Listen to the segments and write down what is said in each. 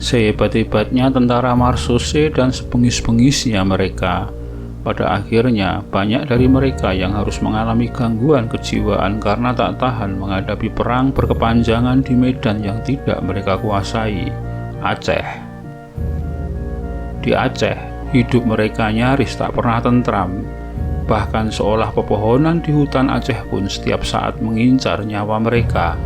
Sehebat-hebatnya tentara Marsose dan sepengis-pengisnya mereka, pada akhirnya banyak dari mereka yang harus mengalami gangguan kejiwaan karena tak tahan menghadapi perang berkepanjangan di medan yang tidak mereka kuasai, Aceh. Di Aceh, hidup mereka nyaris tak pernah tentram, bahkan seolah pepohonan di hutan Aceh pun setiap saat mengincar nyawa mereka.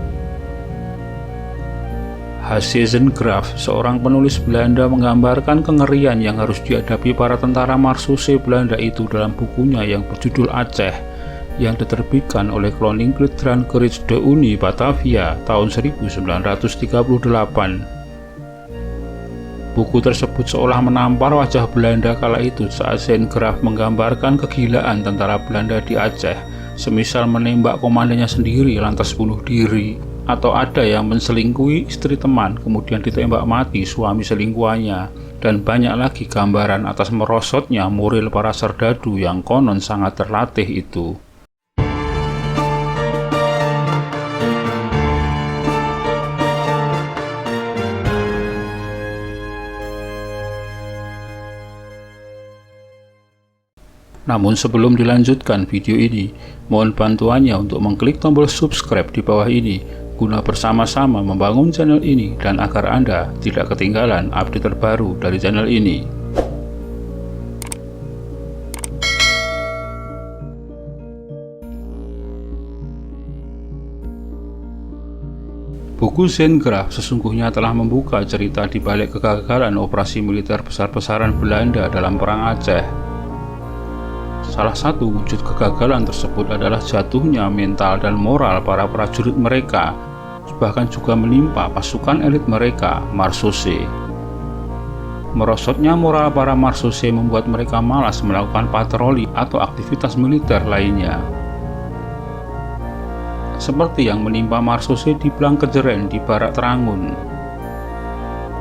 H.C. Zencgraff, seorang penulis Belanda, menggambarkan kengerian yang harus dihadapi para tentara Marsose Belanda itu dalam bukunya yang berjudul Aceh, yang diterbitkan oleh Koninklijke Drangkerij de Unie Batavia tahun 1938. Buku tersebut seolah menampar wajah Belanda kala itu saat Zencgraff menggambarkan kegilaan tentara Belanda di Aceh, semisal menembak komandannya sendiri lantas bunuh diri, atau ada yang menselingkuhi istri teman kemudian ditembak mati suami selingkuhannya, dan banyak lagi gambaran atas merosotnya moral para serdadu yang konon sangat terlatih itu. Namun sebelum dilanjutkan video ini, mohon bantuannya untuk mengklik tombol subscribe di bawah ini, guna bersama-sama membangun channel ini dan agar Anda tidak ketinggalan update terbaru dari channel ini. Buku Zencgraff sesungguhnya telah membuka cerita di balik kegagalan operasi militer besar-besaran Belanda dalam Perang Aceh. Salah satu wujud kegagalan tersebut adalah jatuhnya mental dan moral para prajurit mereka, bahkan juga menimpa pasukan elit mereka, Marsose. Merosotnya moral para Marsose membuat mereka malas melakukan patroli atau aktivitas militer lainnya. Seperti yang menimpa Marsose di Blangkejeren di Barak Terangun.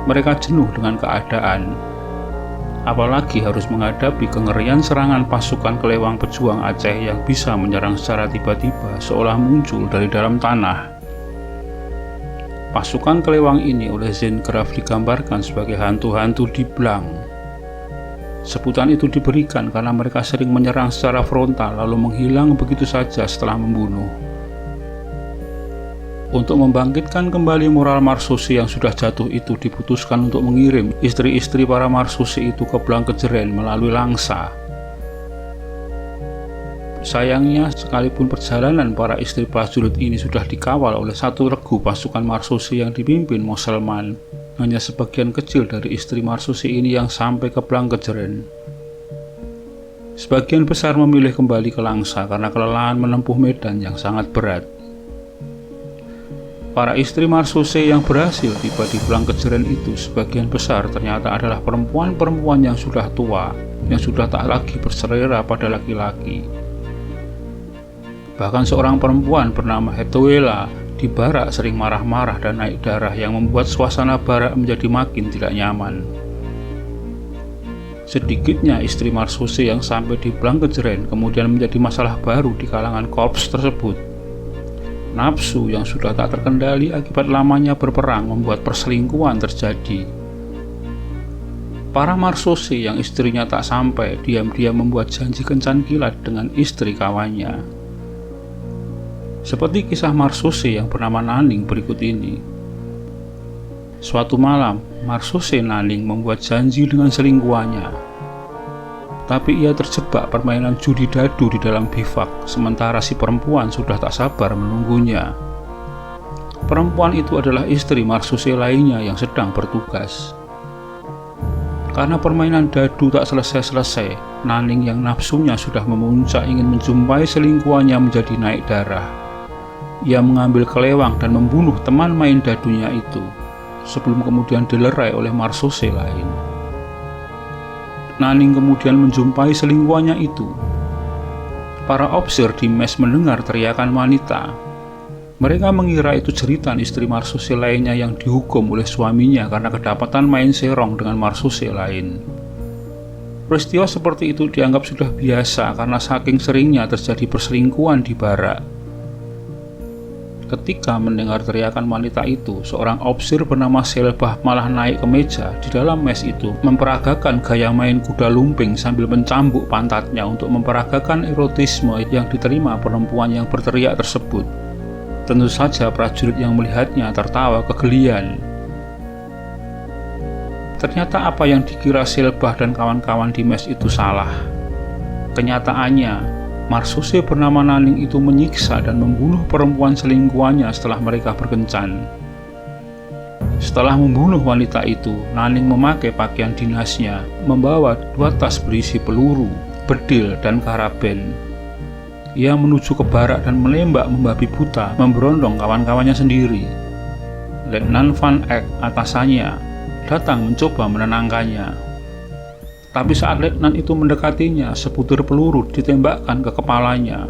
Mereka jenuh dengan keadaan, apalagi harus menghadapi kengerian serangan pasukan kelewang pejuang Aceh yang bisa menyerang secara tiba-tiba seolah muncul dari dalam tanah. Pasukan kelewang ini oleh Zencgraff digambarkan sebagai hantu-hantu di Blang. Sebutan itu diberikan karena mereka sering menyerang secara frontal lalu menghilang begitu saja setelah membunuh. Untuk membangkitkan kembali moral Marsose yang sudah jatuh itu, diputuskan untuk mengirim istri-istri para Marsose itu ke Blangkejeren melalui Langsa. Sayangnya, sekalipun perjalanan para istri prajurit ini sudah dikawal oleh satu regu pasukan Marsose yang dipimpin Moselman, hanya sebagian kecil dari istri Marsose ini yang sampai ke Blangkejeren. Sebagian besar memilih kembali ke Langsa karena kelelahan menempuh medan yang sangat berat. Para istri Marsose yang berhasil tiba di Blangkejeren itu sebagian besar ternyata adalah perempuan-perempuan yang sudah tua, yang sudah tak lagi berselera pada laki-laki. Bahkan seorang perempuan bernama Hetuela di Barak sering marah-marah dan naik darah yang membuat suasana Barak menjadi makin tidak nyaman. Sedikitnya istri Marsose yang sampai di Blangkejeren kemudian menjadi masalah baru di kalangan korps tersebut. Nafsu yang sudah tak terkendali akibat lamanya berperang membuat perselingkuhan terjadi. Para Marsose yang istrinya tak sampai diam-diam membuat janji kencan kilat dengan istri kawannya. Seperti kisah Marsose yang bernama Naning berikut ini. Suatu malam, Marsose Naning membuat janji dengan selingkuhannya. Tapi ia terjebak permainan judi dadu di dalam bivak, sementara si perempuan sudah tak sabar menunggunya. Perempuan itu adalah istri Marsose lainnya yang sedang bertugas. Karena permainan dadu tak selesai-selesai, Naning yang nafsunya sudah memuncak ingin menjumpai selingkuhannya menjadi naik darah. Ia mengambil kelewang dan membunuh teman main dadunya itu, sebelum kemudian dilerai oleh Marsose lain. Naning kemudian menjumpai selingkuhannya itu. Para ofisir di mes mendengar teriakan wanita. Mereka mengira itu jeritan istri Marsose lainnya yang dihukum oleh suaminya karena kedapatan main serong dengan Marsose lain. Peristiwa seperti itu dianggap sudah biasa karena saking seringnya terjadi perselingkuhan di Barak. Ketika mendengar teriakan wanita itu, seorang opsir bernama Selbah malah naik ke meja di dalam mes itu, memperagakan gaya main kuda lumping sambil mencambuk pantatnya untuk memperagakan erotisme yang diterima perempuan yang berteriak tersebut. Tentu saja prajurit yang melihatnya tertawa kegelian. Ternyata apa yang dikira Selbah dan kawan-kawan di mes itu salah. Kenyataannya, Marsose bernama Naning itu menyiksa dan membunuh perempuan selingkuhannya setelah mereka berkencan. Setelah membunuh wanita itu, Naning memakai pakaian dinasnya, membawa 2 tas berisi peluru, bedil, dan karaben. Ia menuju ke barak dan menembak membabi buta, memberondong kawan-kawannya sendiri. Letnan Van Eck, atasannya, datang mencoba menenangkannya. Tapi saat letnan itu mendekatinya, sebutir peluru ditembakkan ke kepalanya.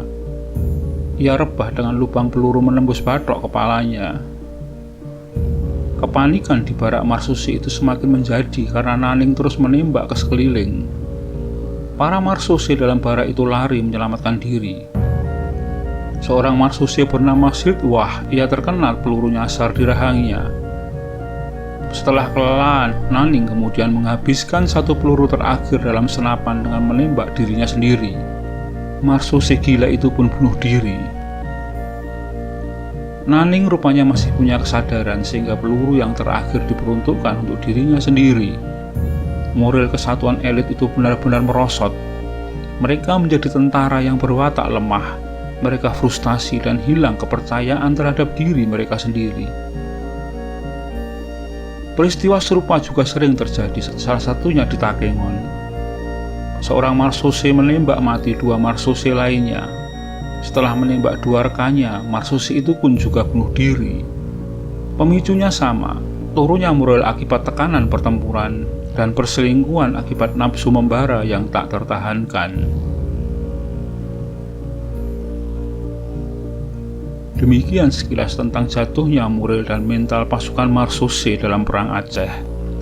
Ia rebah dengan lubang peluru menembus batok kepalanya. Kepanikan di barak Marsose itu semakin menjadi karena Naning terus menembak ke sekeliling. Para Marsose dalam barak itu lari menyelamatkan diri. Seorang Marsose bernama Sildwah, ia terkena peluru nyasar di rahangnya. Setelah kelelahan, Naning kemudian menghabiskan 1 peluru terakhir dalam senapan dengan menembak dirinya sendiri. Marsose gila itu pun bunuh diri. Naning rupanya masih punya kesadaran sehingga peluru yang terakhir diperuntukkan untuk dirinya sendiri. Moral kesatuan elit itu benar-benar merosot. Mereka menjadi tentara yang berwatak lemah. Mereka frustasi dan hilang kepercayaan terhadap diri mereka sendiri. Peristiwa serupa juga sering terjadi, salah satunya di Takengon. Seorang Marsose menembak mati 2 Marsose lainnya. Setelah menembak 2 rekannya, Marsose itu pun juga bunuh diri. Pemicunya sama, turunnya moral akibat tekanan pertempuran dan perselingkuhan akibat nafsu membara yang tak tertahankan. Demikian sekilas tentang jatuhnya moral dan mental pasukan Marsose dalam Perang Aceh.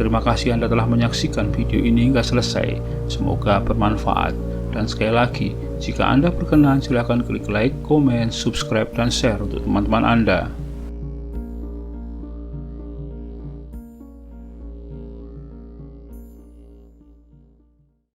Terima kasih Anda telah menyaksikan video ini hingga selesai. Semoga bermanfaat. Dan sekali lagi, jika Anda berkenan, silakan klik like, komen, subscribe, dan share untuk teman-teman Anda.